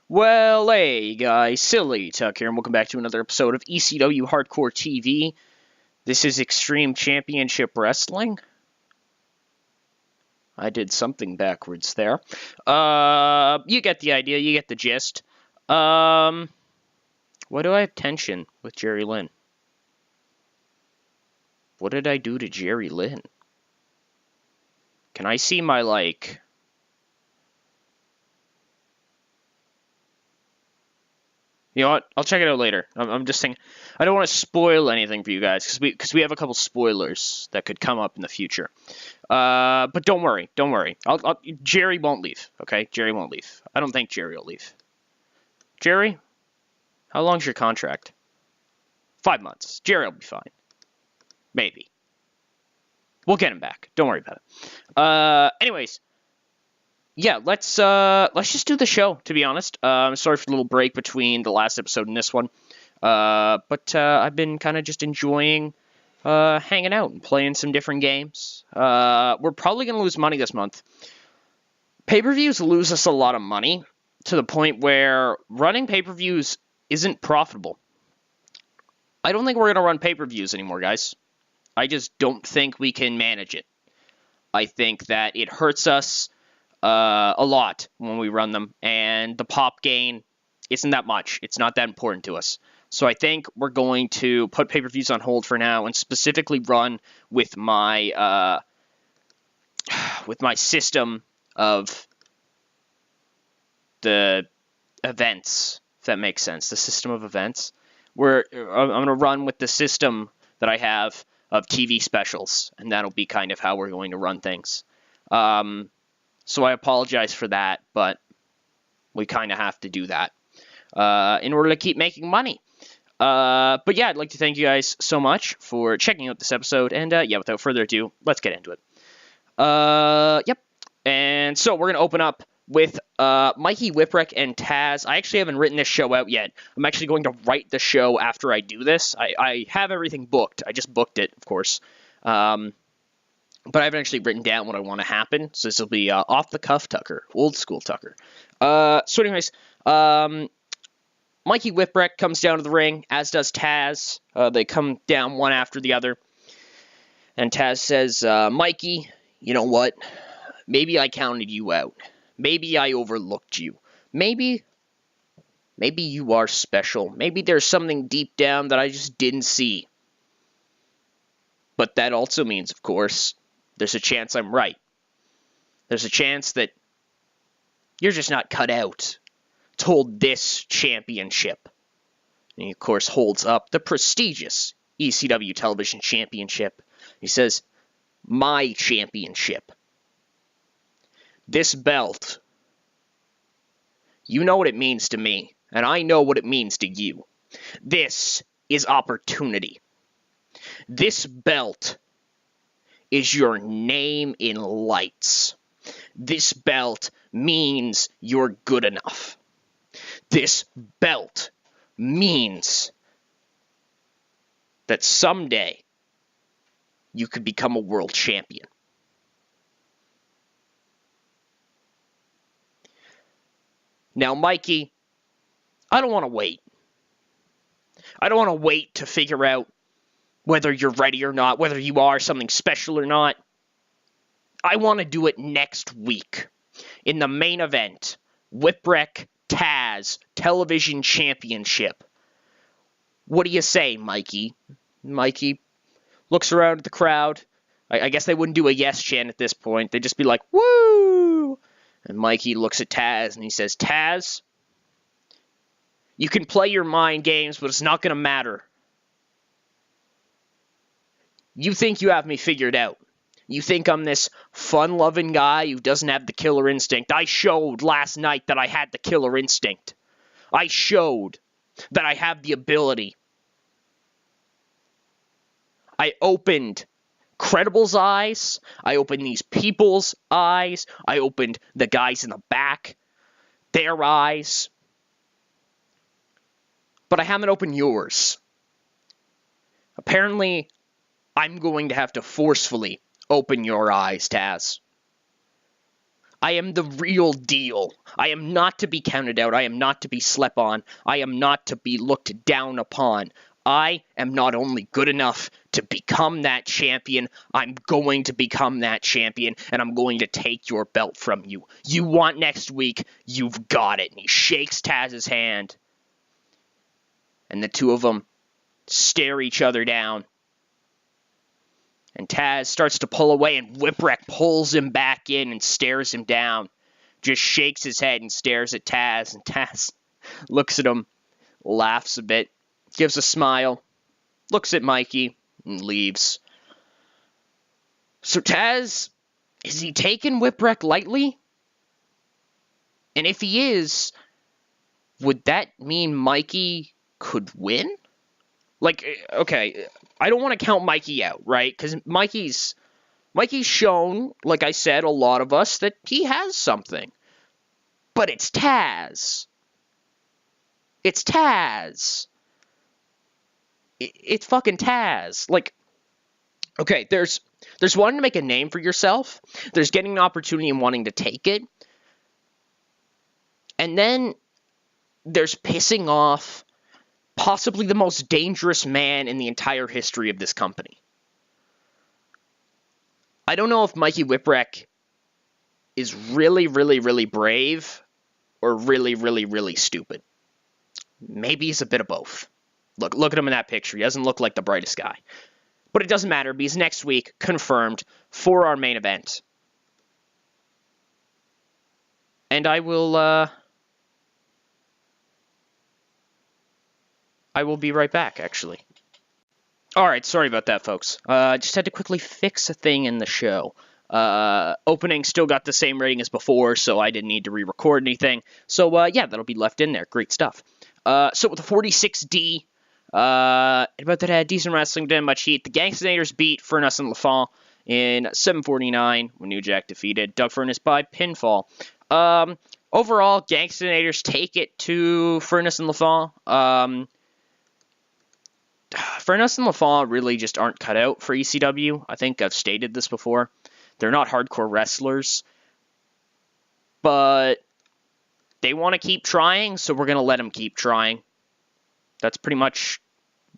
Well, hey guys, Silly Tuck here, and welcome back to another episode of ECW Hardcore TV. This is Extreme Championship Wrestling. I did something backwards there. You get the idea, you get the gist. Why do I have tension with Jerry Lynn? What did I do to Jerry Lynn? Can I see my, You know what? I'll check it out later. I'm just saying, I don't want to spoil anything for you guys because we have a couple spoilers that could come up in the future. But don't worry. Jerry won't leave. Okay, Jerry won't leave. I don't think Jerry will leave. Jerry, how long's your contract? 5 months. Jerry will be fine. Maybe. We'll get him back. Don't worry about it. Anyways. Yeah, let's just do the show, to be honest. Sorry for the little break between the last episode and this one. But I've been kind of just enjoying hanging out and playing some different games. We're probably going to lose money this month. Pay-per-views lose us a lot of money to the point where running pay-per-views isn't profitable. I don't think we're going to run pay-per-views anymore, guys. I just don't think we can manage it. I think that it hurts us a lot when we run them, and the pop gain isn't that much. It's not that important to us. So I think we're going to put pay-per-views on hold for now and specifically run with my system of the events, if that makes sense. The system of events. I'm going to run with the system that I have of TV specials, and that'll be kind of how we're going to run things. So I apologize for that, but we kind of have to do that in order to keep making money. But yeah, I'd like to thank you guys so much for checking out this episode. And yeah, without further ado, let's get into it. Yep. And so we're going to open up with Mikey, Whipwreck, and Tazz. I actually haven't written this show out yet. I'm actually going to write the show after I do this. I have everything booked. I just booked it, of course. But I haven't actually written down what I want to happen, so this will be off-the-cuff Tucker, old-school Tucker. So anyways, Mikey Whipwreck comes down to the ring, as does Tazz. They come down one after the other. And Tazz says, Mikey, you know what? Maybe I counted you out. Maybe I overlooked you. Maybe you are special. Maybe there's something deep down that I just didn't see. But that also means, of course, there's a chance I'm right. There's a chance that you're just not cut out to hold this championship. And he, of course, holds up the prestigious ECW Television Championship. He says, my championship. This belt, you know what it means to me, and I know what it means to you. This is opportunity. This belt is your name in lights. This belt means you're good enough. This belt means that someday you could become a world champion. Now, Mikey, I don't want to wait. I don't want to wait to figure out whether you're ready or not, whether you are something special or not. I want to do it next week in the main event, Whipwreck Tazz Television Championship. What do you say, Mikey? Mikey looks around at the crowd. I guess they wouldn't do a yes chant at this point. They'd just be like, woo! And Mikey looks at Tazz and he says, Tazz, you can play your mind games, but it's not going to matter. You think you have me figured out. You think I'm this fun-loving guy who doesn't have the killer instinct. I showed last night that I had the killer instinct. I showed that I have the ability. I opened Credible's eyes. I opened these people's eyes. I opened the guys in the back, their eyes. But I haven't opened yours. Apparently, I'm going to have to forcefully open your eyes, Tazz. I am the real deal. I am not to be counted out. I am not to be slept on. I am not to be looked down upon. I am not only good enough to become that champion, I'm going to become that champion, and I'm going to take your belt from you. You want next week, you've got it. And he shakes Tazz's hand. And the two of them stare each other down. And Tazz starts to pull away, and Whipwreck pulls him back in and stares him down. Just shakes his head and stares at Tazz, and Tazz looks at him, laughs a bit, gives a smile, looks at Mikey, and leaves. So Tazz, is he taking Whipwreck lightly? And if he is, would that mean Mikey could win? Like, okay, I don't want to count Mikey out, right? Because Mikey's shown, like I said, a lot of us, that he has something. But it's Tazz. It's Tazz. It's fucking Tazz. Like, okay, there's wanting to make a name for yourself. There's getting an opportunity and wanting to take it. And then there's pissing off possibly the most dangerous man in the entire history of this company. I don't know if Mikey Whipwreck is really, really, really brave or really, really, really stupid. Maybe he's a bit of both. Look at him in that picture. He doesn't look like the brightest guy. But it doesn't matter because next week, confirmed for our main event. And I will be right back, actually. Alright, sorry about that, folks. Just had to quickly fix a thing in the show. Opening still got the same rating as before, so I didn't need to re-record anything. So, yeah, that'll be left in there. Great stuff. So with the 46D, about that had decent wrestling, didn't much heat. The Gangstanators beat Furnace and LaFont in 7:49 when New Jack defeated Doug Furnace by pinfall. Overall, Gangstanators take it to Furnace and LaFont. Furnace and LaFont really just aren't cut out for ECW. I think I've stated this before. They're not hardcore wrestlers. But they want to keep trying, so we're going to let them keep trying. That's pretty much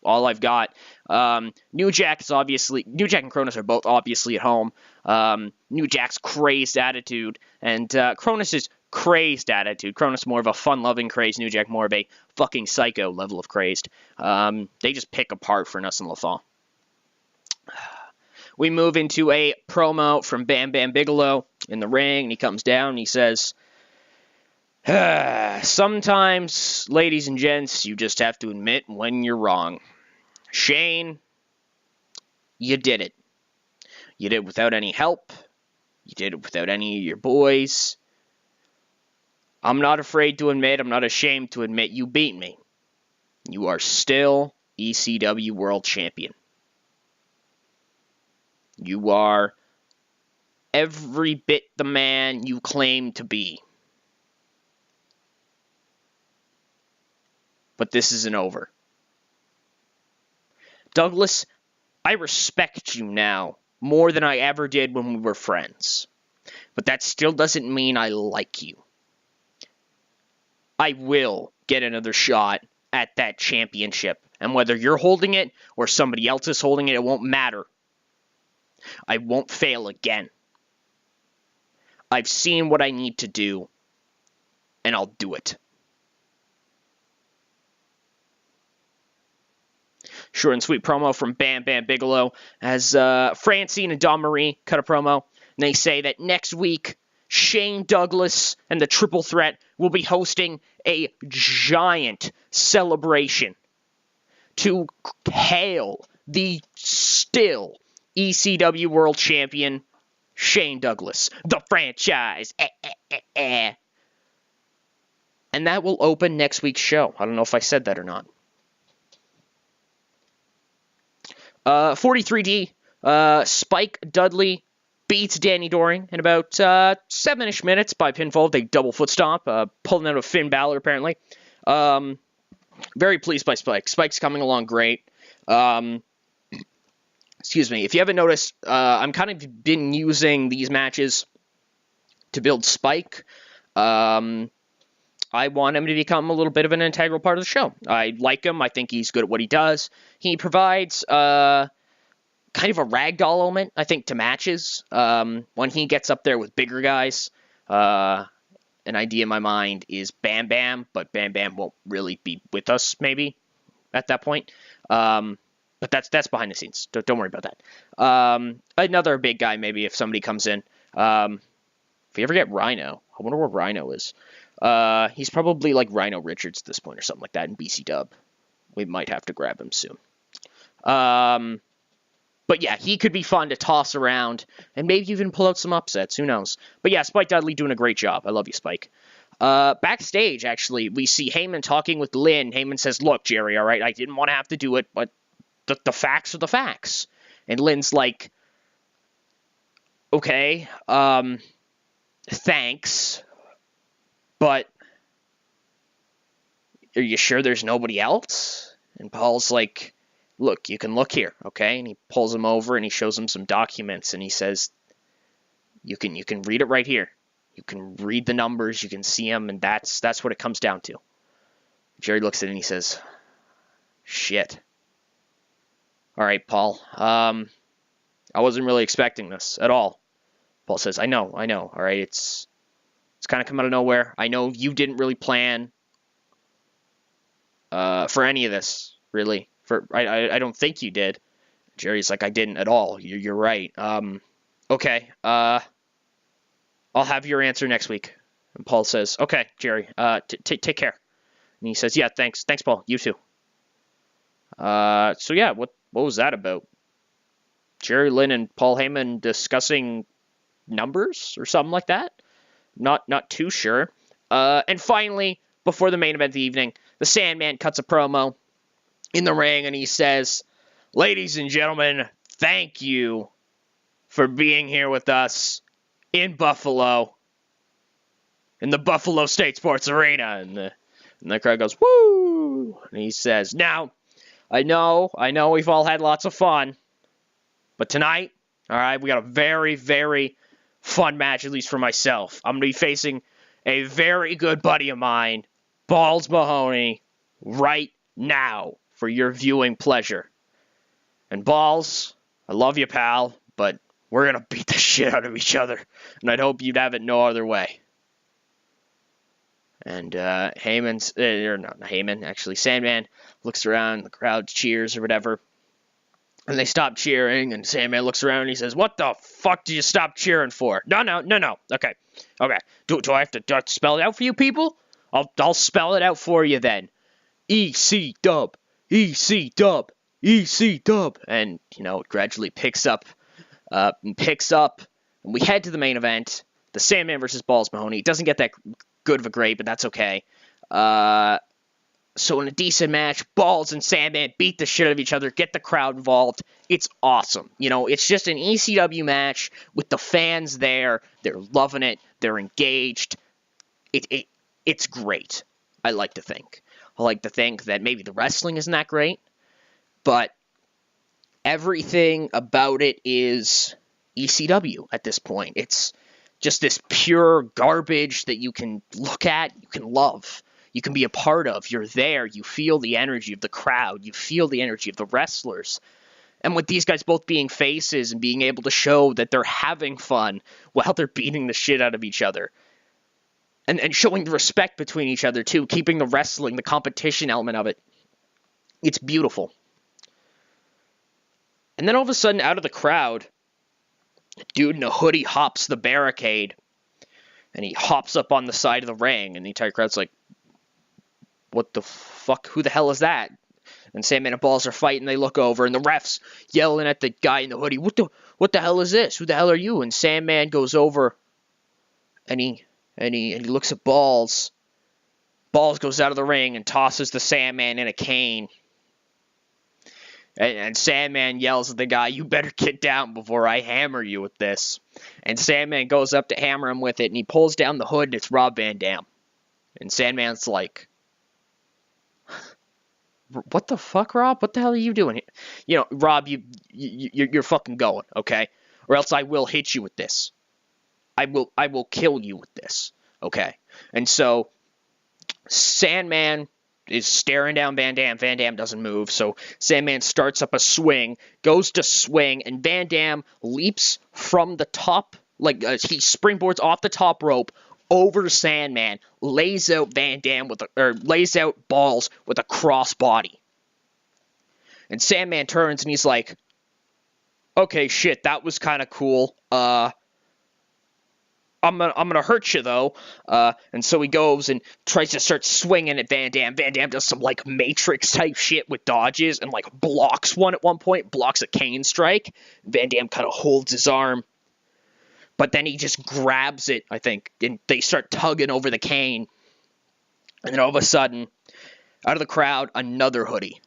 all I've got. New Jack and Cronus are both obviously at home. New Jack's crazed attitude, and Cronus's crazed attitude. Cronus more of a fun-loving crazed, New Jack more of a fucking psycho level of crazed. They just pick apart Furnace and LaFont. We move into a promo from Bam Bam Bigelow in the ring, and he comes down and he says, sometimes, ladies and gents, you just have to admit when you're wrong. Shane, you did it. You did it without any help. You did it without any of your boys. I'm not afraid to admit, I'm not ashamed to admit you beat me. You are still ECW World Champion. You are every bit the man you claim to be. But this isn't over. Douglas, I respect you now more than I ever did when we were friends. But that still doesn't mean I like you. I will get another shot at that championship. And whether you're holding it or somebody else is holding it, it won't matter. I won't fail again. I've seen what I need to do, and I'll do it. Short and sweet promo from Bam Bam Bigelow as Francine and Dawn Marie cut a promo. And they say that next week, Shane Douglas and the Triple Threat will be hosting a giant celebration to hail the still ECW World Champion, Shane Douglas, the franchise. And that will open next week's show. I don't know if I said that or not. 43D, Spike Dudley beats Danny Doring in about 7-ish minutes by pinfall. They double foot stomp, pulling out of Finn Balor apparently. Very pleased by Spike. Spike's coming along great. Excuse me. If you haven't noticed, I'm kind of been using these matches to to build Spike. I want him to become a little bit of an integral part of the show. I like him. I think he's good at what he does. He provides kind of a ragdoll element, I think, to matches. When he gets up there with bigger guys, an idea in my mind is Bam Bam, but Bam Bam won't really be with us, maybe, at that point. But that's behind the scenes. Don't worry about that. Another big guy, maybe, if somebody comes in. If you ever get Rhino, I wonder where Rhino is. He's probably like Rhino Richards at this point or something like that in BC Dub. We might have to grab him soon. But yeah, he could be fun to toss around and maybe even pull out some upsets. Who knows? But yeah, Spike Dudley doing a great job. I love you, Spike. Backstage, actually, we see Heyman talking with Lynn. Heyman says, look, Jerry, all right, I didn't want to have to do it, but the facts are the facts. And Lynn's like, okay, thanks. But are you sure there's nobody else? And Paul's like, look, you can look here, okay? And he pulls him over and he shows him some documents and he says, you can read it right here. You can read the numbers, you can see them, and that's what it comes down to. Jerry looks at it and he says, shit. All right, Paul. I wasn't really expecting this at all. Paul says, I know. All right, it's kind of come out of nowhere. I know you didn't really plan for any of this, really. I don't think you did. Jerry's like, I didn't at all. You're right. Okay. I'll have your answer next week. And Paul says, okay, Jerry. Take care. And he says, yeah, thanks. Thanks, Paul. You too. So yeah, what was that about? Jerry Lynn and Paul Heyman discussing numbers or something like that? Not too sure. And finally, before the main event of the evening, the Sandman cuts a promo in the ring and he says, ladies and gentlemen, thank you for being here with us in Buffalo, in the Buffalo State Sports Arena. And the crowd goes, woo! And he says, now, I know we've all had lots of fun, but tonight, all right, we got a very, very fun match, at least for myself. I'm going to be facing a very good buddy of mine, Balls Mahoney, right now for your viewing pleasure. And Balls, I love you, pal, but we're going to beat the shit out of each other, and I'd hope you'd have it no other way. And Heyman's, or not Heyman, actually, Sandman looks around, the crowd cheers or whatever. And they stop cheering, and Sandman looks around and he says, what the fuck do you stop cheering for? No. Okay. Do I have to spell it out for you people? I'll spell it out for you then. EC dub. And, it gradually picks up, and we head to the main event, the Sandman versus Balls Mahoney. It doesn't get that good of a grade, but that's okay. So in a decent match, Balls and Sandman beat the shit out of each other, get the crowd involved. It's awesome. It's just an ECW match with the fans there. They're loving it. They're engaged. It's great, I like to think. I like to think that maybe the wrestling isn't that great, but everything about it is ECW at this point. It's just this pure garbage that you can look at, you can love. You can be a part of. You're there. You feel the energy of the crowd. You feel the energy of the wrestlers. And with these guys both being faces and being able to show that they're having fun while they're beating the shit out of each other. And showing the respect between each other, too. Keeping the wrestling, the competition element of it. It's beautiful. And then all of a sudden, out of the crowd, a dude in a hoodie hops the barricade. And he hops up on the side of the ring. And the entire crowd's like, what the fuck? Who the hell is that? And Sandman and Balls are fighting. They look over, and the ref's yelling at the guy in the hoodie. What the hell is this? Who the hell are you? And Sandman goes over, and he looks at Balls. Balls goes out of the ring and tosses the Sandman in a cane. And Sandman yells at the guy, you better get down before I hammer you with this. And Sandman goes up to hammer him with it, and he pulls down the hood, and it's Rob Van Dam. And Sandman's like, what the fuck, Rob? What the hell are you doing here? Rob, you're fucking going, okay? Or else I will hit you with this. I will kill you with this. Okay. And so Sandman is staring down Van Dam. Van Dam doesn't move, so Sandman starts up a swing, goes to swing, and Van Dam leaps from the top, like he springboards off the top rope over Sandman, lays out Van Dam lays out Balls with a crossbody. And Sandman turns and he's like, "Okay, shit, that was kind of cool. I'm gonna hurt you though," and so he goes and tries to start swinging at Van Dam. Van Dam does some like Matrix type shit with dodges and like blocks one at one point, blocks a cane strike. Van Dam kind of holds his arm, but then he just grabs it, I think, and they start tugging over the cane. And then all of a sudden, out of the crowd, another hoodie,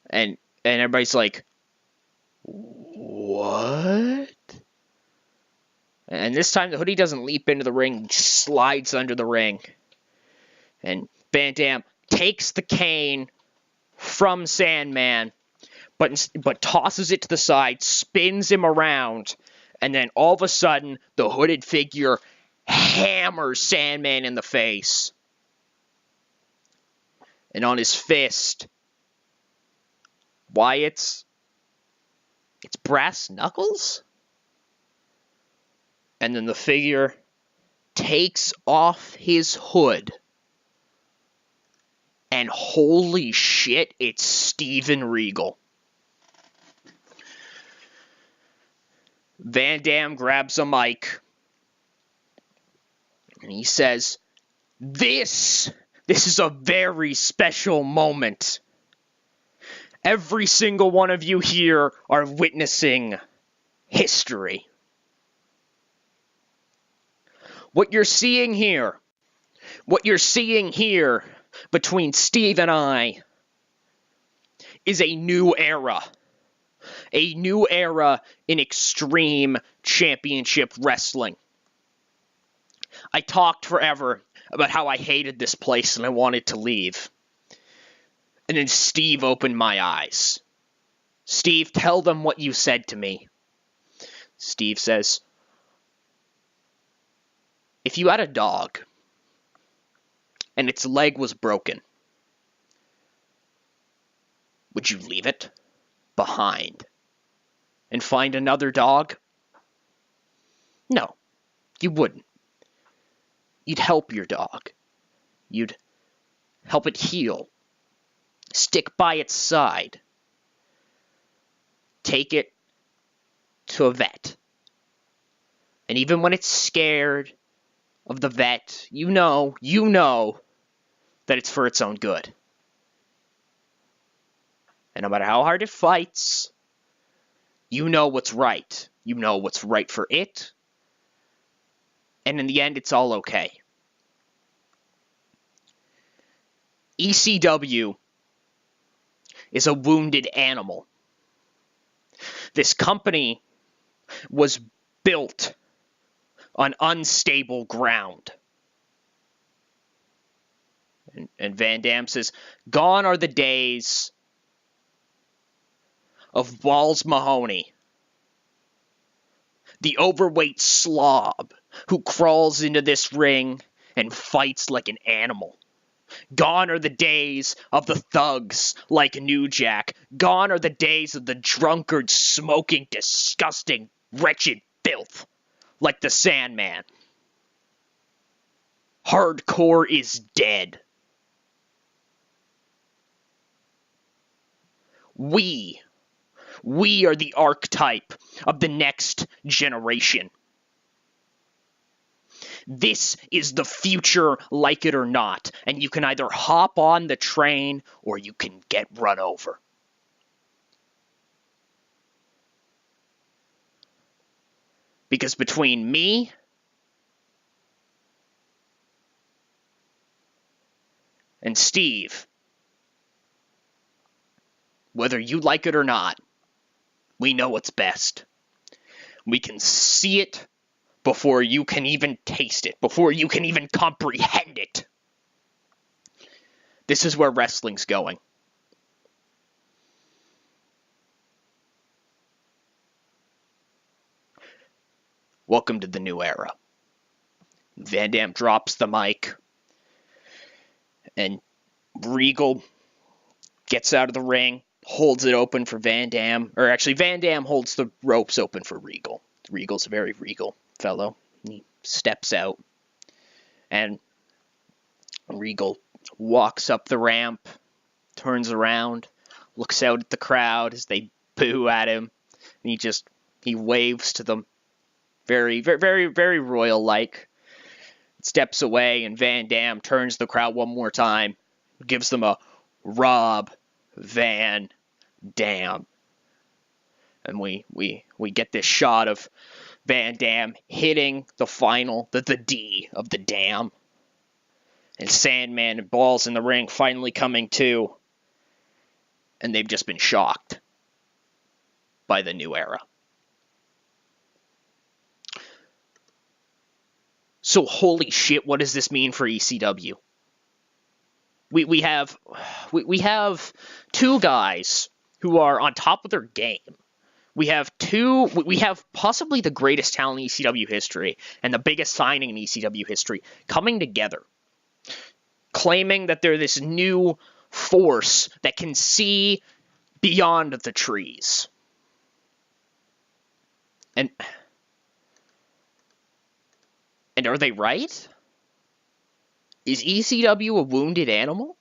and everybody's like, "What?" And this time the hoodie doesn't leap into the ring, he slides under the ring. And Van Dam takes the cane from Sandman, but tosses it to the side, spins him around, and then all of a sudden the hooded figure hammers Sandman in the face. And on his fist, why it's brass knuckles? And then the figure takes off his hood. And holy shit, it's Steven Regal. Van Dam grabs a mic. And he says, This is a very special moment. Every single one of you here are witnessing history. What you're seeing here between Steve and I is a new era. A new era in Extreme Championship Wrestling. I talked forever about how I hated this place and I wanted to leave. And then Steve opened my eyes. Steve, tell them what you said to me. Steve says, if you had a dog and its leg was broken, would you leave it behind and find another dog? No, you wouldn't. You'd help your dog. You'd help it heal. Stick by its side. Take it to a vet. And even when it's scared of the vet, you know that it's for its own good. And no matter how hard it fights, you know what's right. You know what's right for it. And in the end, it's all okay. ECW is a wounded animal. This company was built on unstable ground. And Van Dam says, gone are the days of Balls Mahoney, the overweight slob who crawls into this ring and fights like an animal. Gone are the days of the thugs like New Jack. Gone are the days of the drunkard smoking disgusting, wretched filth like the Sandman. Hardcore is dead. We are the archetype of the next generation. This is the future, like it or not, and you can either hop on the train or you can get run over. Because between me and Steve, whether you like it or not, we know what's best. We can see it before you can even taste it, before you can even comprehend it. This is where wrestling's going. welcome to the new era. Van Dam drops the mic, and Regal gets out of the ring, holds it open for Van Dam. Or actually, Van Dam holds the ropes open for Regal. Regal's a very regal fellow. He steps out, and Regal walks up the ramp, turns around, looks out at the crowd as they boo at him, and he waves to them, very, very, very, very royal-like. Steps away, and Van Dam turns the crowd one more time, gives them a Rob Van Dam. And we get this shot of Van Dam hitting the D of the dam. And Sandman and Balls in the ring finally coming to. And they've just been shocked by the new era. So holy shit, what does this mean for ECW? We have two guys who are on top of their game. We have possibly the greatest talent in ECW history and the biggest signing in ECW history coming together, claiming that they're this new force that can see beyond the trees. And are they right? Is ECW a wounded animal?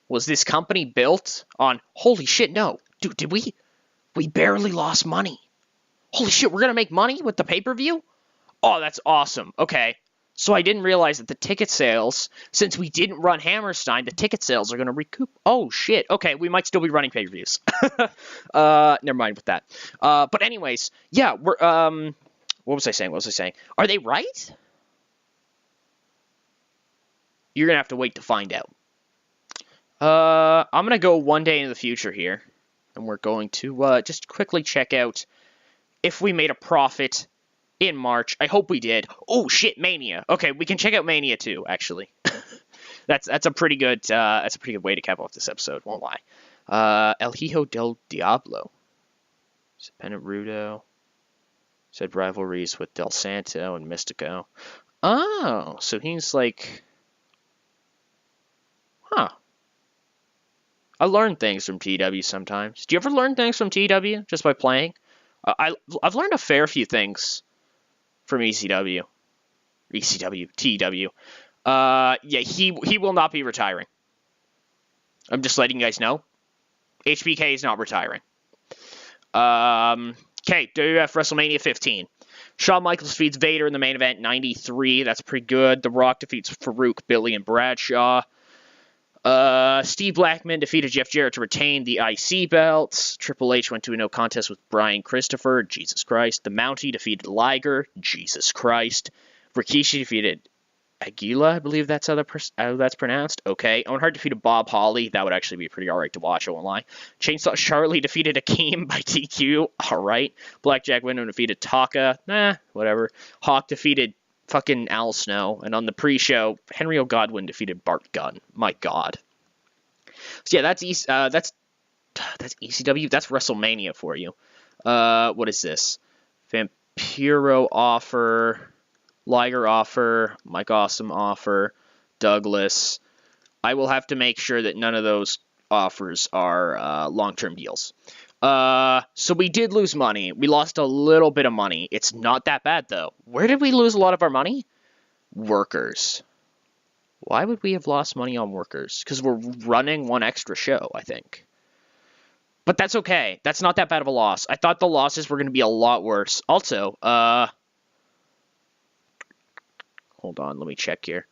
Was this company built on, holy shit, no. Dude, did we barely lost money. Holy shit, we're going to make money with the pay-per-view? Oh, that's awesome. Okay. So I didn't realize that the ticket sales, since we didn't run Hammerstein, the ticket sales are going to recoup. Oh, shit. Okay, we might still be running pay-per-views. Never mind with that. But anyways, yeah, we're, what was I saying? Are they right? You're going to have to wait to find out. I'm going to go one day into the future here. And we're going to just quickly check out if we made a profit in March. I hope we did. Oh, shit, Mania. Okay, we can check out Mania too, actually. that's a pretty good way to cap off this episode, won't lie. El Hijo del Diablo. Pennant Rudo. Said rivalries with Del Santo and Mystico. Oh, so he's like... Huh. I learn things from TEW sometimes. Do you ever learn things from TEW just by playing? I've learned a fair few things from ECW. TEW. Yeah, he will not be retiring. I'm just letting you guys know. HBK is not retiring. Okay, WWF WrestleMania 15. Shawn Michaels defeats Vader in the main event, 93. That's pretty good. The Rock defeats Farouk, Billy, and Bradshaw. Steve Blackman defeated Jeff Jarrett to retain the IC belts. Triple H went to a no contest with Brian Christopher. Jesus Christ. The Mountie defeated Liger. Jesus Christ. Rikishi defeated Aguila, I believe that's how that's pronounced. Okay. Owen Hart defeated Bob Holly. That would actually be pretty alright to watch, I won't lie. Chainsaw Charlie defeated Akeem by DQ. Alright. Blackjack Wyndham defeated Taka. Whatever. Hawk defeated fucking Al Snow. And on the pre-show, Henry O'Godwin defeated Bart Gunn. My god. So yeah, that's ECW. That's WrestleMania for you. What is this? Vampiro offer. Liger offer, Mike Awesome offer, Douglas. I will have to make sure that none of those offers are long-term deals. So we did lose money. We lost a little bit of money. It's not that bad, though. Where did we lose a lot of our money? Workers. Why would we have lost money on workers? Because we're running one extra show, I think. But that's okay. That's not that bad of a loss. I thought the losses were going to be a lot worse. Also, hold on, let me check here.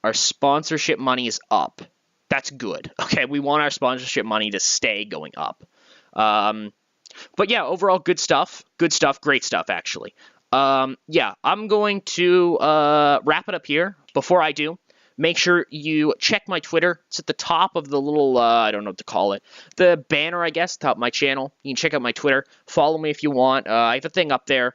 Our sponsorship money is up. That's good. Okay, we want our sponsorship money to stay going up. But yeah, overall, good stuff. Good stuff. Great stuff, actually. Yeah, I'm going to wrap it up here. Before I do, make sure you check my Twitter. It's at the top of the little, I don't know what to call it. The banner, I guess, top of my channel. You can check out my Twitter. Follow me if you want. I have a thing up there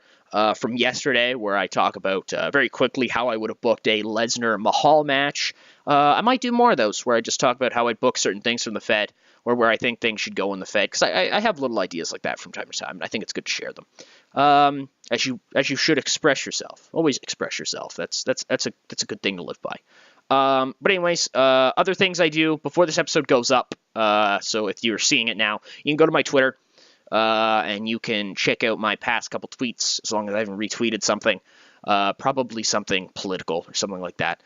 from yesterday where I talk about very quickly how I would have booked a Lesnar-Mahal match. I might do more of those where I just talk about how I book certain things from the Fed or where I think things should go in the Fed, because I have little ideas like that from time to time, and I think it's good to share them. As you should express yourself. Always express yourself. That's a good thing to live by. But anyways, other things I do before this episode goes up. So if you're seeing it now, you can go to my Twitter, and you can check out my past couple tweets, as long as I haven't retweeted something. Probably something political or something like that.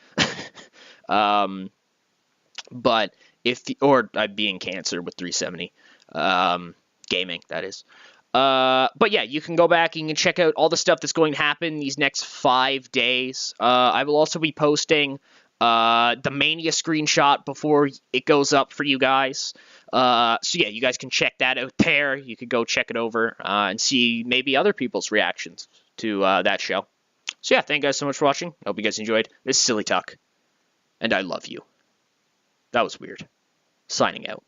But or I'd be in Cancer with 370, gaming, that is. But yeah, you can go back and you can check out all the stuff that's going to happen these next 5 days. I will also be posting the Mania screenshot before it goes up for you guys. So yeah, you guys can check that out there. You could go check it over and see maybe other people's reactions to that show. So yeah, thank you guys so much for watching. I hope you guys enjoyed. This is Silly Talk, and I love you. That was weird. Signing out.